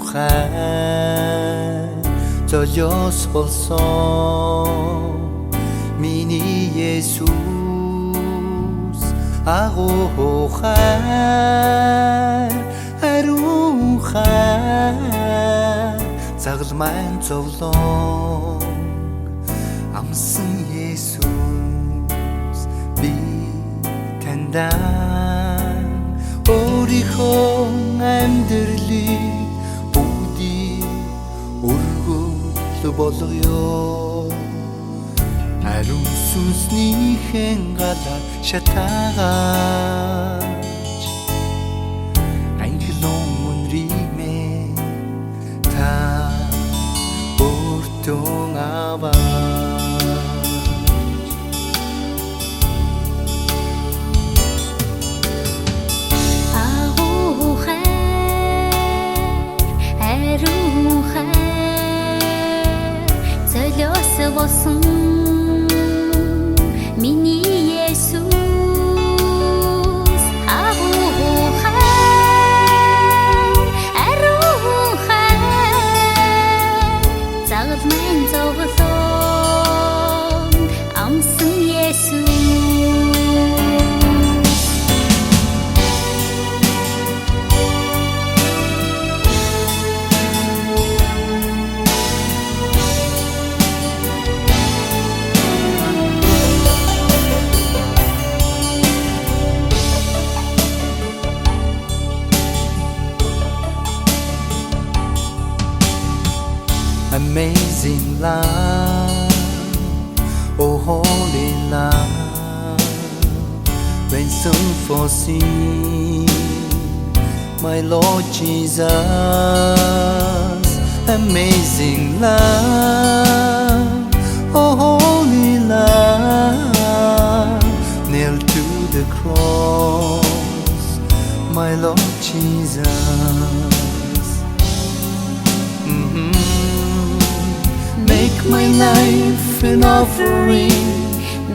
хаан золиос болсон миний Есүс агуу хаан ариун хаан загал маань зовлон амсан Есүс би тандан өөрийнхөө амьдралыг бүгдийг өргөл болгоё ариун сүнснийхэн галаар шатаагач ангелон үнриймээ та өртөн аваа болсон миний Есүс агуу хаан ариун хаан загал маань зовлон амсан Есүс Amazing love, oh holy love, ransom for sin, my Lord Jesus. Amazing love, oh holy love, nailed to the cross, my Lord Jesus. Make my life an offering,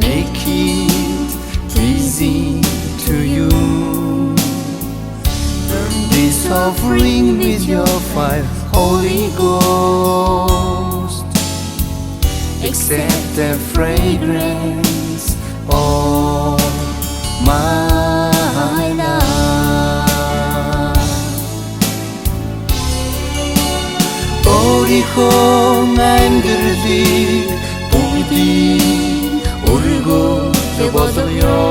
make it pleasing to you. Burn this offering with your fire, Holy Ghost. Accept the fragrance of my love. өөрийнхөө амьдралыг бүгдийг өргөл болгоё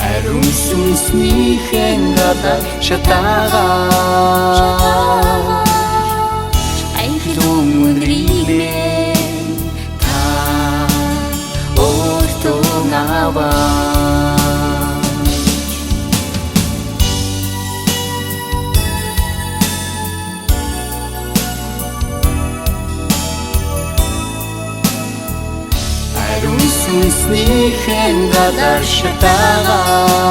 ариун сүнснийхэн галаар шатаагач ангелон үнриймээ та өртөн аваа сүнснийхэн галаар шатаагач